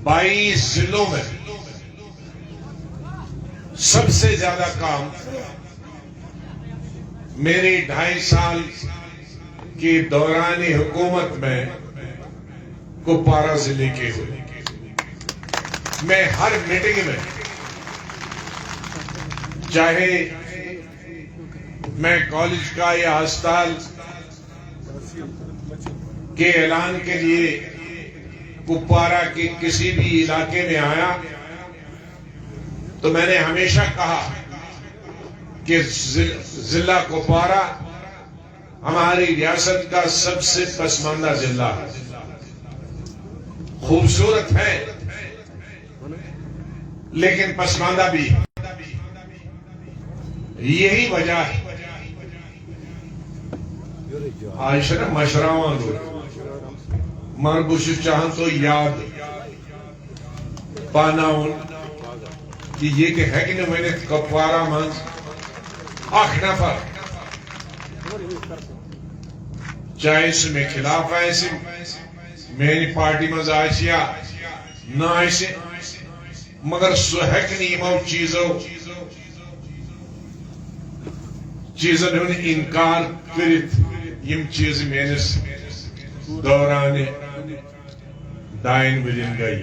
22 जिलों में सबसे ज्यादा काम मेरे 2.5 साल के दौरान हुकूमत में कुपवारा जिले के हुए। मैं हर मीटिंग में, चाहे मैं कॉलेज का या अस्पताल के ऐलान के लिए कुपवारा के किसी भी इलाके में आया, तो मैंने हमेशा कहा कि जिला कुपवारा हमारी रियासत का सबसे पसमानदा जिला है। खूबसूरत है लेकिन पसमानदा भी है। यही वजह है आज ना मशरावा मर बुश चाहन तो याद पाना कि ये कि है कि नहीं मैंने कुपवारा मं अख नफर चाहे इसमें खिलाफ आए मेरी पार्टी मज आसिया न आसे, मगर सह यमो चीजन हुन इनकार करित यम चीज मेनिस दौरान 2 वरियन गई।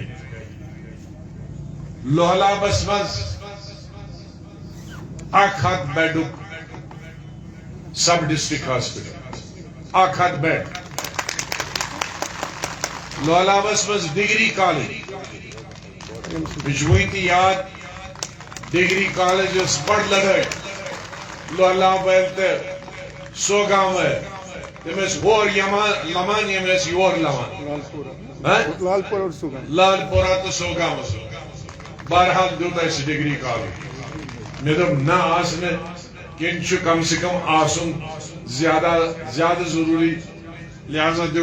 लोहलाबस मज 1 बेडुक सब डिस्ट्रिक्ट हॉस्पिटल 1 बेड। लोहलाबस मज डिग्री कॉलेज वन याद डिग्री कॉलेज बड़ लड़ाई लोहलाब सोगाम तमस होर लमान यमस योर लमान लालपुरा तो सोगाम। बहरहाल दुत डिग्री कॉलेज मे दोप ना आसने किन कम से कम आसुन ज्यादा जरूरी, लिहाजा दो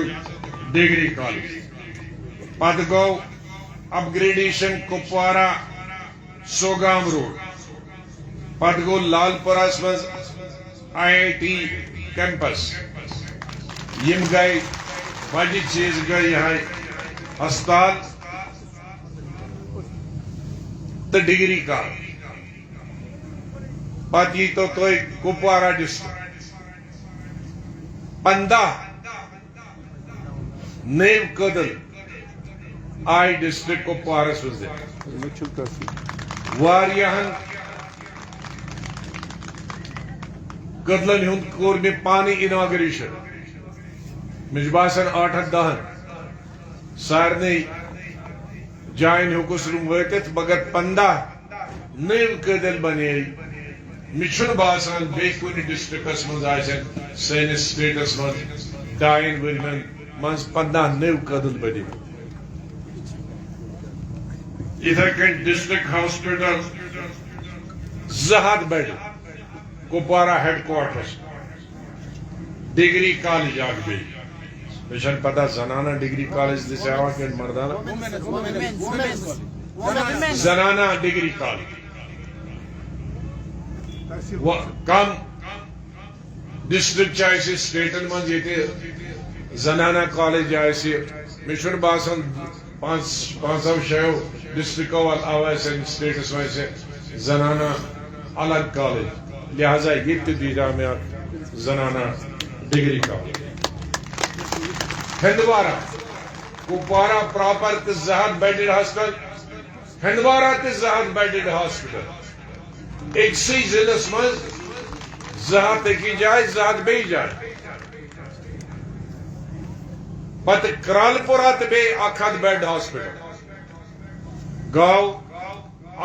डिग्री कॉलेज। पत गो अपग्रेडेशन कुपवारा सोगाम रोड। पत गो लालपुरा मज IIT कैंपस। यम गई बज चीज गई यहाँ अस्पताल तो डिग्री का। पति तो कुपवारा डिस्ट्रिक्ट 15 नेव कदल आई डिस्ट्रिक्ट कुपवारा वारियाहन कदलन हुंद कोर में पानी इनाग्रेशन मुझ बासन 8-10 सारे जान हुकुस वत, मगर 15 नव कदल बने मे बासान बे कुन डिस्ट्रिक्टस मज सैनिस स्टेटस मज 2 वरियन मज 15 नव कदल बने। इथे कन district hospital 2 bed Kupwara headquarters. Degree college आग बे मे पता जनाना डिग्री कॉलेज दिसावा के मर्दाना जनाना डिग्री कॉलेज कम डिस्ट्रिक्ट चाहे स्टेटन मज ये जनाना कॉलेज आए मे बासान 500-6 डिस्ट्रिक्टों आवा स्टेटस वैसे जनाना अलग कॉलेज, लिहाजा ये दीजा में जनाना degree college. Handwara Kupwara proper 2 bedded hospital, Handwara 2 bedded hospital एक सी जिलस मज 2 जाए 2 बे जाए। पत करालपुरा बे 1 बेड हॉस्पिटल गौ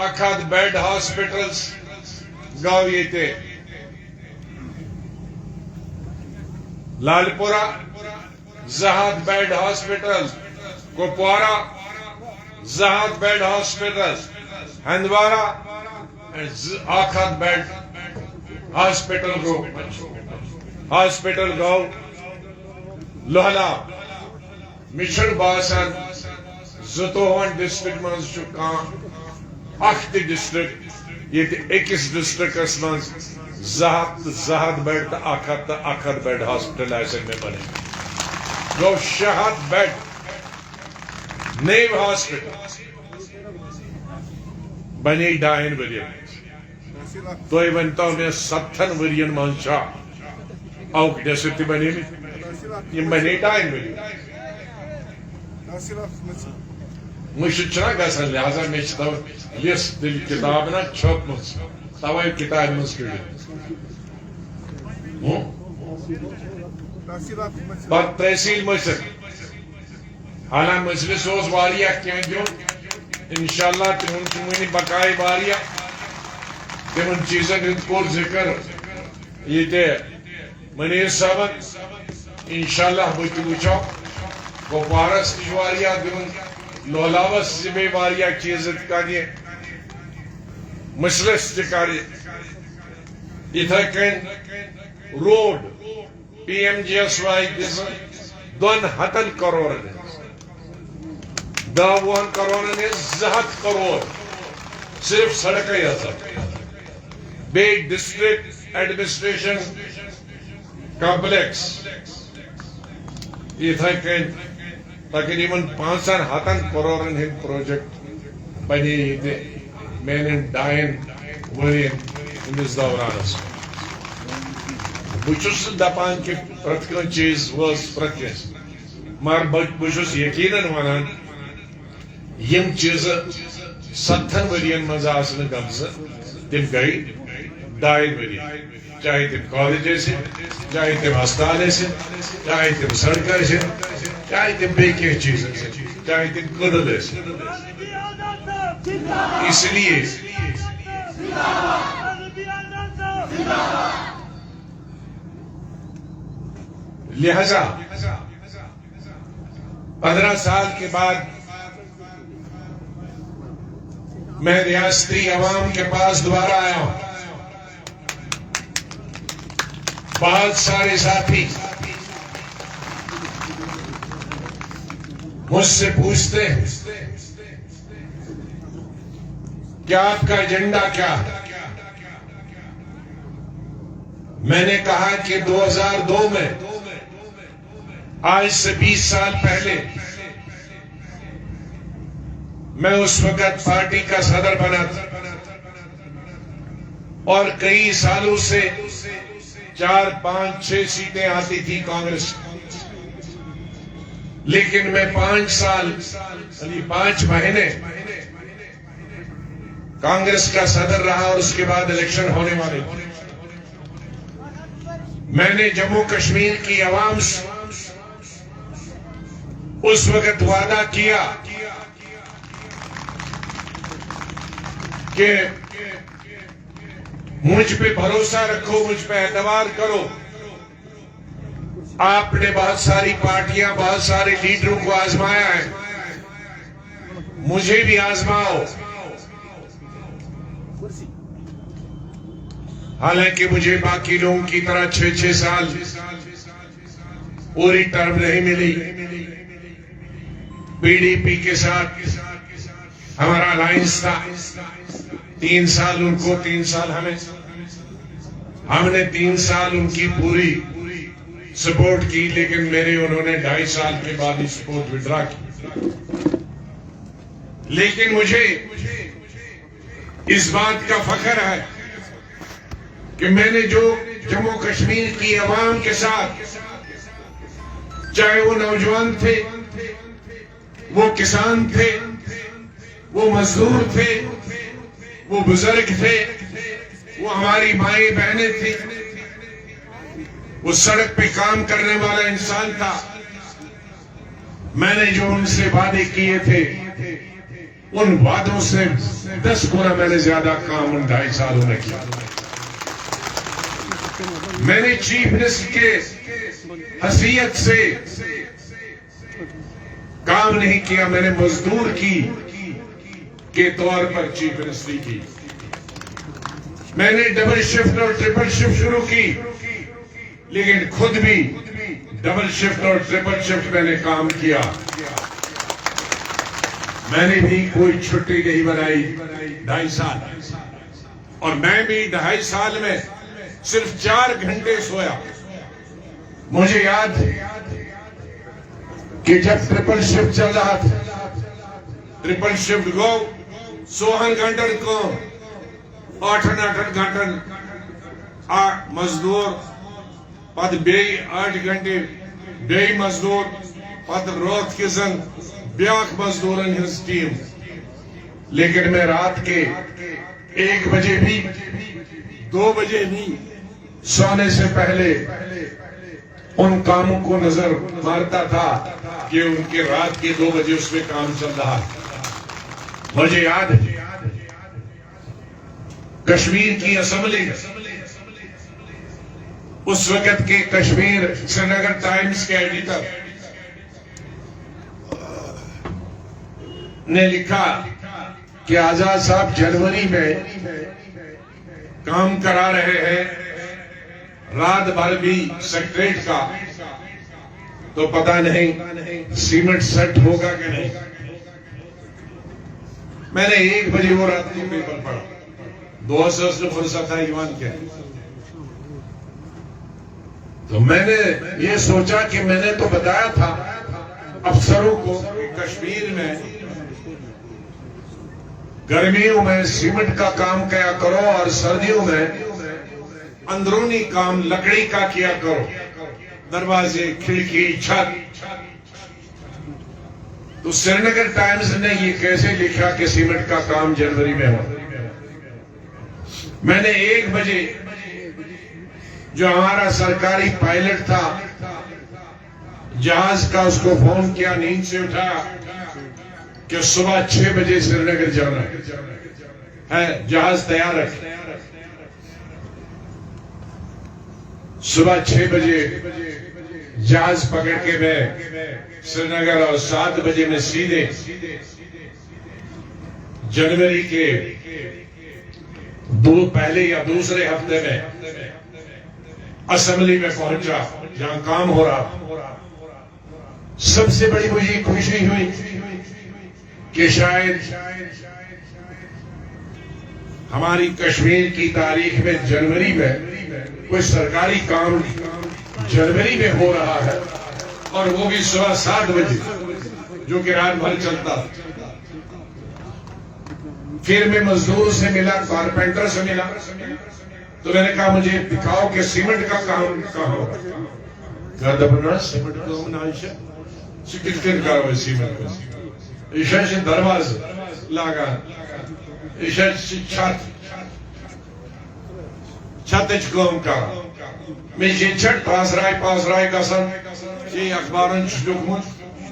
1 बेड हॉस्पिटल्स गौ ये Lalpura 2 bed hospital, Kupwara 2 bed hospital, Handwara 1 bed hospital गौ लोहला मिशन बासान 2 डिस्ट्रिक्ट मज डिस्ट्रिक्ट ये अकिस डिस्ट्रिक्टस मज 2 बेड तो 1 बेड हॉस्पिटल में बने गो 6 बेड नेव हॉस्पिटल बने 2 वरियन तुम वन तो मे 7 वरियन मन औक डेसर ते बने बने 2 वरियन मुश्किल गसान लिहाजा मे लिस्ट दिल किताब ना छप तवे किताब मज तहसील मसर हालां मजलिस इंशाल्लाह तिमन वन बकाय तिमन चीजन कोर जिक्र ये मनीर साहब इंशाल्लाह बह वो कुपवारस दिवन लोलावस चीज कर मसलस इथे कन रोड PMGSY 200 करोड़ 10 करोड़ 200 करोड़ सिर्फ सड़क बे डिस्ट्रिक्ट एडमिनिस्ट्रेशन कॉम्प्लेक्स इथे कन तकरीबन 500 करोड़ हंद प्रोजेक्ट बने मेन 2 वरियन हंदिस दौरानस बहुत दपान कि प्रत चीज प्रत मगर बहुत यकीनन वनान यम चीज 7 वरियन मज गमज तम गई 2 वरियन चाहे तम कॉलेज चाहे तम अस्पताल चाहे तम सड़क चाहे तम बे चीज चाहे तम कदल इसलिए लिहाजा 15 साल के बाद मैं रियासती अवाम के पास दोबारा आया हूं। बहुत सारे साथी मुझसे पूछते हैं कि आपका एजेंडा क्या है। मैंने कहा कि 2002 में आज से 20 साल पहले मैं उस वक्त पार्टी का सदर बना था और कई सालों से 4, 5, 6 सीटें आती थी कांग्रेस, लेकिन मैं 5 साल 5 महीने कांग्रेस का सदर रहा और उसके बाद इलेक्शन होने वाले थे। मैंने जम्मू कश्मीर की आवाम से उस वक्त वादा किया कि मुझ पे भरोसा रखो, मुझ पे एतबार करो। आपने बहुत सारी पार्टियां, बहुत सारे लीडरों को आजमाया है, मुझे भी आजमाओ। हालांकि मुझे बाकी लोगों की तरह 6-6 साल पूरी टर्म नहीं मिली। PDP के साथ हमारा अलायंस था, 3 साल उनको, 3 साल हमें। हमने 3 साल उनकी पूरी सपोर्ट की, लेकिन उन्होंने 2.5 साल के बाद ही सपोर्ट विड्रा की। लेकिन मुझे इस बात का फख्र है कि मैंने जो जम्मू कश्मीर की आवाम के साथ, चाहे वो नौजवान थे, वो किसान थे, वो मजदूर थे, वो बुजुर्ग थे, वो हमारी माएं बहनें थी, वो सड़क पे काम करने वाला इंसान था। मैंने जो उनसे वादे किए थे, उन वादों से 10 गुना मैंने ज्यादा काम उन 2.5 सालों में किया। मैंने चीफ मिनिस्टर के हैसियत से काम नहीं किया, मैंने मजदूर की के तौर पर चीफ मिनिस्ट्री की। मैंने डबल शिफ्ट और ट्रिपल शिफ्ट शुरू की, लेकिन खुद भी डबल शिफ्ट और ट्रिपल शिफ्ट मैंने काम किया। मैंने भी कोई छुट्टी नहीं बनाई 2.5 साल, और मैं भी 2.5 साल में सिर्फ 4 घंटे सोया। मुझे याद है कि जब ट्रिपल शिफ्ट चल रहा था ट्रिपल शिफ्ट गो 16 घंटन कम 8 घंटन मजदूर पद बे 8 घंटे बे मजदूर पद रात किसन ब्याक मजदूरन हिज टीम। लेकिन मैं रात के 1 बजे भी 2 बजे भी सोने से पहले उन कामों को नजर मारता था कि उनके रात के 2 बजे उसमें काम चल रहा है। मुझे याद है कश्मीर की असेंबली उस वक्त के कश्मीर श्रीनगर टाइम्स के एडिटर ने लिखा कि आजाद साहब जनवरी में काम करा रहे हैं रात भर भी सेक्रेटरीट का, तो पता नहीं सीमेंट सेट होगा कि नहीं। मैंने 1 बजे वो रात को पेपर पढ़ा, 2 से उसने फुर्सत है ईमान के, तो मैंने ये सोचा कि मैंने तो बताया था अफसरों को कश्मीर में गर्मियों में सीमेंट का काम किया करो और सर्दियों में अंदरूनी काम लकड़ी का किया करो, दरवाजे खिड़की छत। तो श्रीनगर टाइम्स ने ये कैसे लिखा कि सीमेंट का काम जनवरी में हो। मैंने 1 बजे जो हमारा सरकारी पायलट था जहाज का, उसको फोन किया, नींद से उठाया कि सुबह 6 बजे श्रीनगर जाना है, जहाज तैयार रखे। सुबह 6 बजे जहाज पकड़ के मैं श्रीनगर और 7 बजे में सीधे जनवरी के पहले या दूसरे हफ्ते में असेंबली में पहुंचा जहां काम हो रहा। सबसे बड़ी मुझे खुशी हुई कि शायद हमारी कश्मीर की तारीख में जनवरी में कोई सरकारी काम जनवरी में हो रहा है, और वो भी सुबह 7 बजे, जो कि रात भर चलता। फिर मैं मजदूर से मिला, कारपेंटर से मिला, तो मैंने कहा मुझे दिखाओ कि सीमेंट का काम कहाँ होगा। सीमेंट का सीमेंट ईशा से दरवाजा लागा, ईशा से छत काम का मैं छठ पास राय गसन ये अखबारन दुखमुत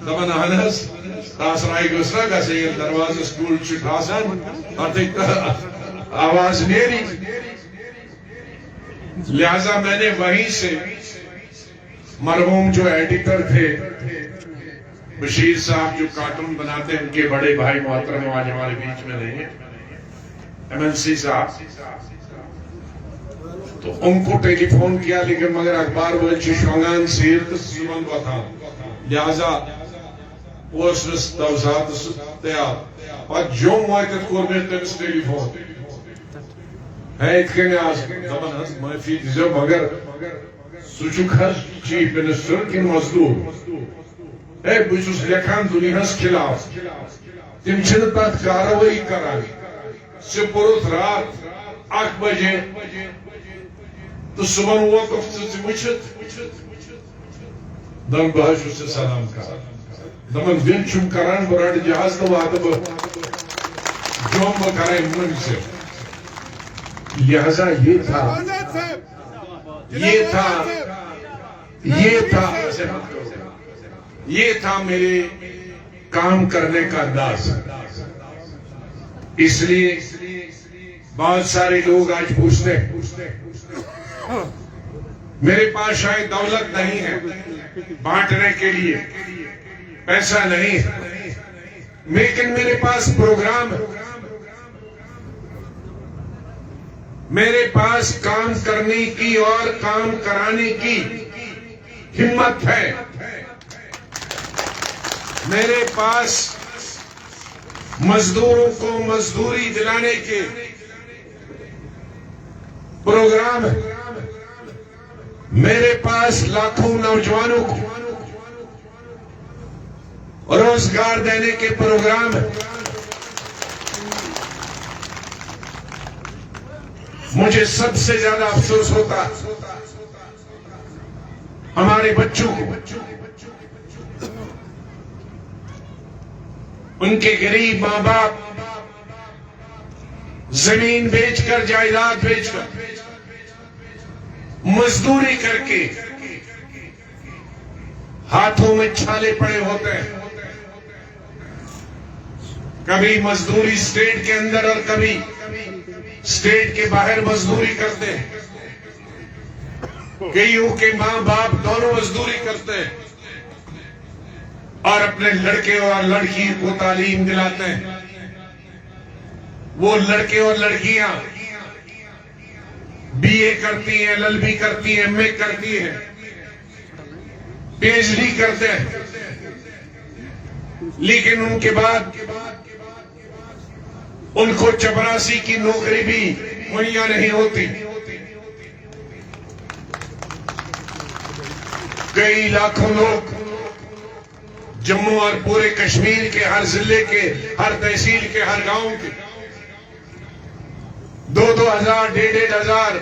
दपन अहनस पास राय गसरा गसे दरवाजा स्कूल और आवाज नेरी। लिहाजा मैंने वहीं से मरहूम जो एडिटर थे बशीर साहब, जो कार्टून बनाते हैं, उनके बड़े भाई मोहतरम आज हमारे बीच में नहीं है, MNC साहब, तो उनको टेलीफोन किया, लेकिन मगर अखबार बोल शोंगान सीर तो सीवन बता, लिहाजा वो तैयार जो मुआत कोर में टेलीफोन है माफी दीजो, मगर सुचुखर चीफ मिनिस्टर की मजदूर है बुझुस लेखान दुनिया खिलाफ तिम तथ कार्रवाई करान से पुरुत रात 1 बजे तो सुबह वोकफ वुचित दम बहश से सलाम कर दमन दिन चुम करान बराड जहाज तो वाद जोम कराए मुन से। लिहाजा ये था मेरे काम करने का अंदाज। इसलिए बहुत सारे लोग आज पूछते मेरे पास शायद दौलत नहीं है बांटने के लिए, पैसा नहीं है, लेकिन मेरे पास प्रोग्राम है, मेरे पास काम करने की और काम कराने की हिम्मत है, मेरे पास मजदूरों को मजदूरी दिलाने के प्रोग्राम है, मेरे पास लाखों नौजवानों को रोजगार देने के प्रोग्राम है। मुझे सबसे ज्यादा अफसोस होता हमारे बच्चों को, उनके गरीब मां बाप जमीन बेचकर, जायदाद बेचकर, मजदूरी करके हाथों में छाले पड़े होते हैं। कभी मजदूरी स्टेट के अंदर और कभी स्टेट के बाहर मजदूरी करते हैं। कईयों के मां बाप दोनों मजदूरी करते हैं और अपने लड़के और लड़की को तालीम दिलाते हैं। वो लड़के और लड़कियां बीए करती हैं, एलएलबी करती हैं, एमए करती हैं, पीएचडी करते हैं, लेकिन उनके बाद उनको चपरासी की नौकरी भी मुहैया नहीं होती। कई लाखों लोग जम्मू और पूरे कश्मीर के हर जिले के, हर तहसील के, हर गांव के 2-2 हजार, 1,500,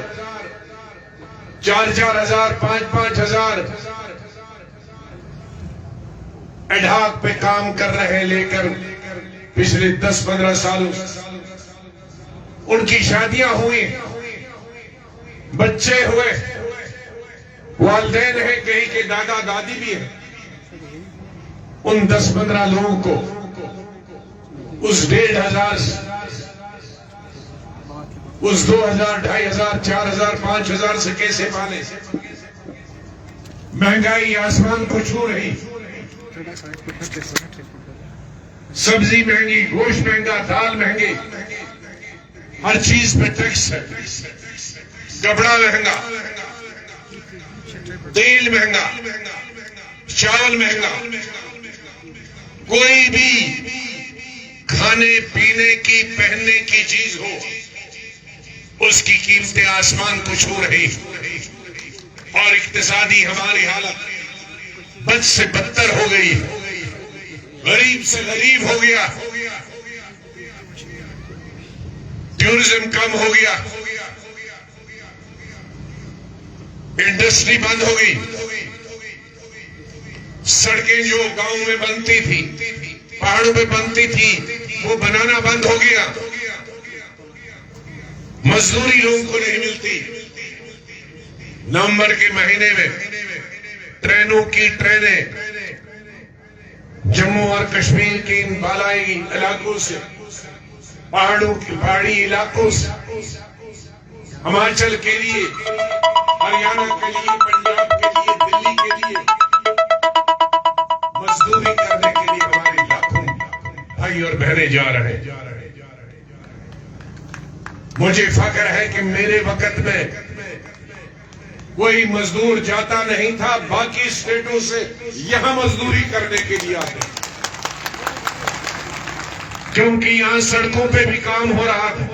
1,500, 4,000, 4,000, 5,000 एडहाक पे काम कर रहे, लेकर पिछले 10-15 सालों उनकी शादियां हुई, बच्चे हुए, वालिदैन है, कहीं के दादा दादी भी है। उन 10-15 लोगों को उस 1,500, उस 2,000, 2,500, 4,000, 5,000 से कैसे पाले? महंगाई आसमान को छू रही, सब्जी महंगी, गोश्त महंगा, दाल महंगी, हर चीज पे टैक्स है, कपड़ा महंगा, तेल महंगा, चावल महंगा, कोई भी खाने पीने की, पहनने की चीज हो, उसकी कीमतें आसमान को छू रही और इक्तिसादी हमारी हालत बद से बदतर हो गई, गरीब से गरीब हो गया, टूरिज्म कम हो गया, इंडस्ट्री बंद हो गई, सड़कें जो गांव में बनती थी, पहाड़ों पे बनती थी, वो बनाना बंद हो गया, मजदूरी लोगों को नहीं मिलती। नवंबर के महीने में ट्रेनों की ट्रेनें जम्मू और कश्मीर के इन बालाई इलाकों से, पहाड़ों के पहाड़ी इलाकों से हिमाचल के लिए, हरियाणा के लिए, पंजाब के लिए, दिल्ली के लिए मजदूरी करने के लिए हमारे लाखों भाई और बहनें जा रहे हैं। मुझे फख्र है कि मेरे वक्त में कोई मजदूर जाता नहीं था बाकी स्टेटों से यहां मजदूरी करने के लिए आते, क्योंकि यहां सड़कों पे भी काम हो रहा था,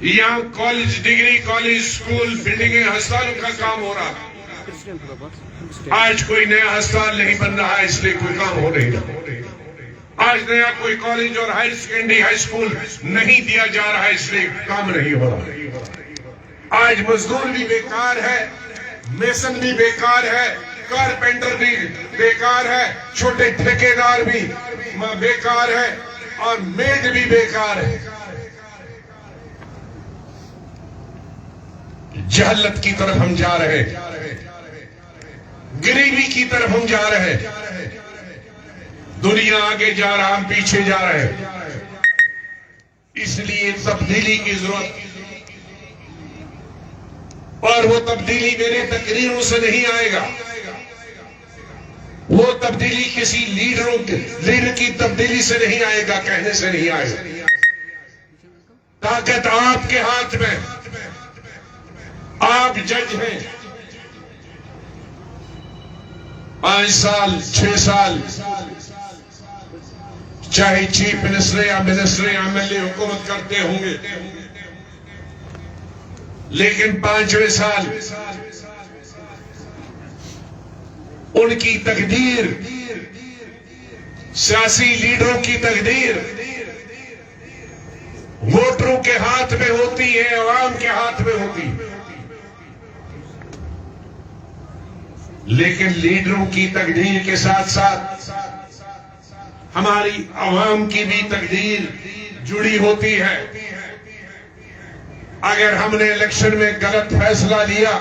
यहां कॉलेज, डिग्री कॉलेज, स्कूल, बिल्डिंगें, अस्पतालों का काम हो रहा था। आज कोई नया अस्पताल नहीं बन रहा है, इसलिए कोई काम हो नहीं रहा। आज नया कोई कॉलेज और हायर सेकेंडरी, हाई स्कूल नहीं दिया जा रहा है, इसलिए काम नहीं हो रहा। आज मजदूर भी बेकार है, मेसन भी बेकार है, कारपेंटर भी बेकार है, छोटे ठेकेदार भी बेकार है और मेड भी बेकार है। जहलत की तरफ हम जा रहे, गरीबी की तरफ हम जा रहे, दुनिया आगे जा रहा, हम पीछे जा रहे। इसलिए तब्दीली की जरूरत, और वो तब्दीली मेरे तकरीरों से नहीं आएगा, वो तब्दीली किसी लीडर की तब्दीली से नहीं आएगा, कहने से नहीं आएगा। ताकत आपके हाथ में, आप जज हैं। 5 साल 6 साल चाहे चीफ मिनिस्टर या मिनिस्टर या एमएलए हुकूमत करते होंगे, लेकिन 5वें साल उनकी तकदीर, सियासी लीडरों की तकदीर वोटरों के हाथ में होती है, आवाम के हाथ में होती है। लेकिन लीडरों की तकदीर के साथ साथ हमारी आवाम की भी तकदीर जुड़ी होती है। अगर हमने इलेक्शन में गलत फैसला लिया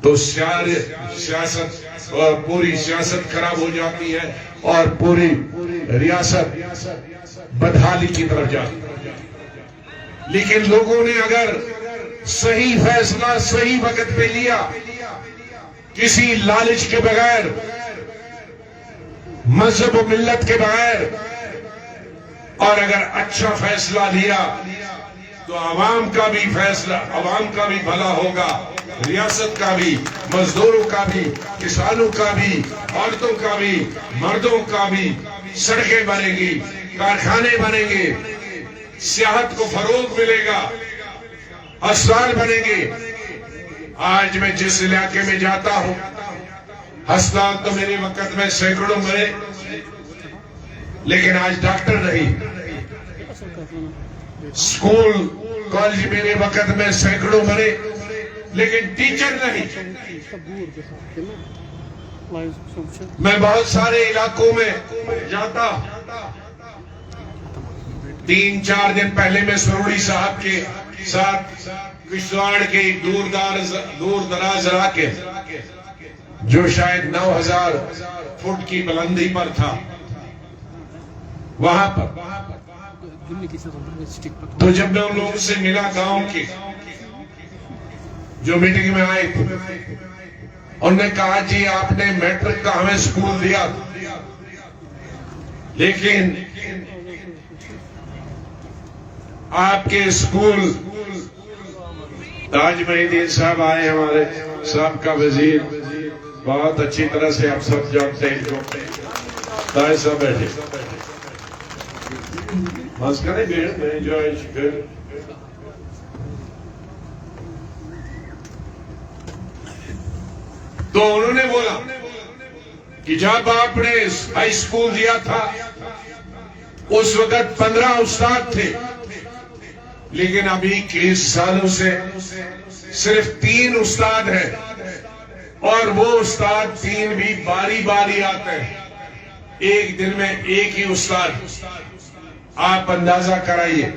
तो सियासत और पूरी सियासत खराब हो जाती है और पूरी रियासत बदहाली की तरफ जाती है। लेकिन लोगों ने अगर सही फैसला सही वक्त पे लिया, किसी लालच के बगैर, मजहब और मिल्लत के बगैर, और अगर अच्छा फैसला लिया तो आवाम का भी फैसला, आवाम का भी भला होगा, रियासत का भी, मजदूरों का भी, किसानों का भी, औरतों का भी, मर्दों का भी। सड़कें बनेंगी, कारखाने बनेंगे, सियाहत को फरोग मिलेगा, अस्पताल बनेंगे। आज मैं जिस इलाके में जाता हूं, अस्पताल तो मेरे वक्त में सैकड़ों मरे, लेकिन आज डॉक्टर नहीं। स्कूल कॉलेज मेरे वक्त में सैकड़ों मरे, लेकिन टीचर नहीं। मैं बहुत सारे इलाकों में जाता। 3-4 दिन पहले मैं सरोड़ी साहब के साथ किश्तवाड़ के दूर दराज इलाके, जो शायद 9000 फुट की बुलंदी पर था, वहां पर, तो जब मैं उन लोगों से मिला, गांव के जो मीटिंग में आए थे, उन्होंने कहा जी आपने मैट्रिक का हमें स्कूल दिया, लेकिन आपके स्कूल, ताज मोहिद्दीन साहब आए, हमारे साहब का वजीर, बहुत अच्छी तरह से आप सब जानते हैं इनको। ताज साहब बैठे, बस करें में जो तो उन्होंने बोला कि जब आपने हाई स्कूल दिया था उस वक्त 15 उस्ताद थे, लेकिन अभी 21 सालों से सिर्फ 3 उस्ताद हैं, और वो उस्ताद 3 भी बारी बारी आते हैं, एक दिन में एक ही उस्ताद। आप अंदाजा कराइए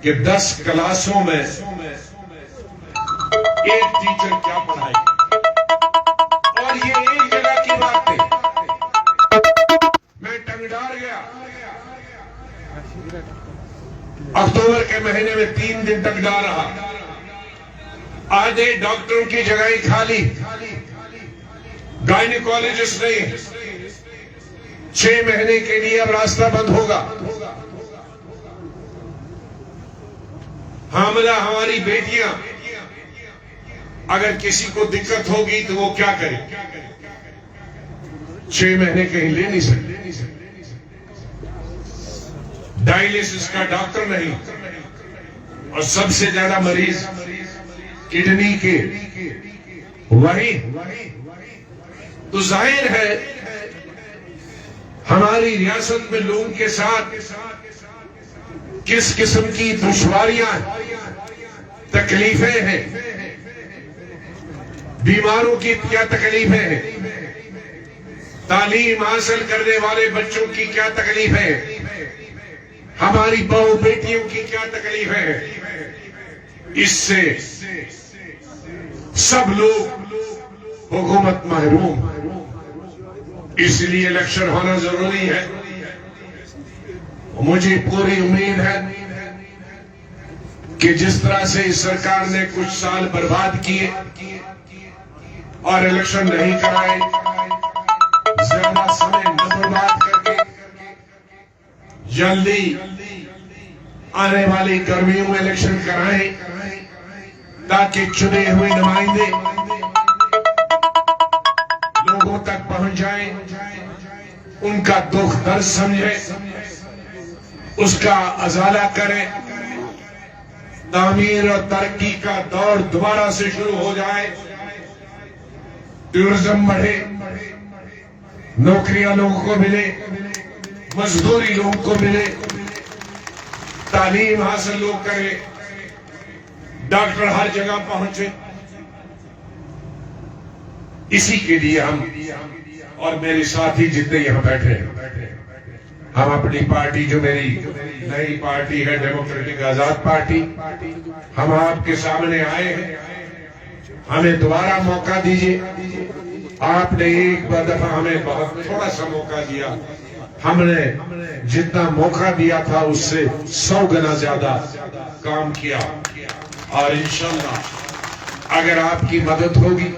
कि 10 क्लासों में एक टीचर क्या पढ़ाए, और ये एक जगह की बात है। मैं टंगडार गया, अक्टूबर के महीने में 3 दिन टंगडार रहा। आधे डॉक्टरों की जगह खाली, गायनिकोलॉजिस्ट नहीं। 6 महीने के लिए अब रास्ता बंद होगा। हामिला हमारी बेटियां, अगर किसी को दिक्कत होगी तो वो क्या करे? 6 महीने कहीं ले नहीं सकते। डायलिसिस का डॉक्टर नहीं, और सबसे ज्यादा मरीज किडनी के, वही। तो जाहिर है हमारी रियासत में लोगों के साथ किस किस्म की दुश्वारियां, तकलीफें हैं, बीमारों की क्या तकलीफें हैं, तालीम हासिल करने वाले बच्चों की क्या तकलीफें हैं, हमारी बहू बेटियों की क्या तकलीफें हैं। इससे सब लोग हुकूमत महरूम। इसलिए इलेक्शन होना जरूरी है। मुझे पूरी उम्मीद है कि जिस तरह से इस सरकार ने कुछ साल बर्बाद किए और इलेक्शन नहीं कराए, ज्यादा समय न बर्बाद करके जल्दी आने वाली गर्मियों में इलेक्शन कराएं, ताकि चुने हुए नुमाइंदे लोगों तक पहुंच जाएं, उनका दुख दर्द समझें, उसका अजाला करें, तामीर और तरक्की का दौर दोबारा से शुरू हो जाए, टूरिज्म बढ़े, नौकरियां लोगों को मिले, मजदूरी लोगों को मिले, तालीम हासिल लोग करें, डॉक्टर हर जगह पहुंचे। इसी के लिए हम और मेरे साथी जितने यहां बैठे हैं, हम अपनी पार्टी, जो मेरी नई पार्टी है डेमोक्रेटिक आजाद पार्टी, हम आपके सामने आए हैं। हमें दोबारा मौका दीजिए। आपने एक दफा हमें बहुत थोड़ा सा मौका दिया, हमने जितना मौका दिया था उससे 100 गुना ज्यादा काम किया। और इंशाल्लाह अगर आपकी मदद होगी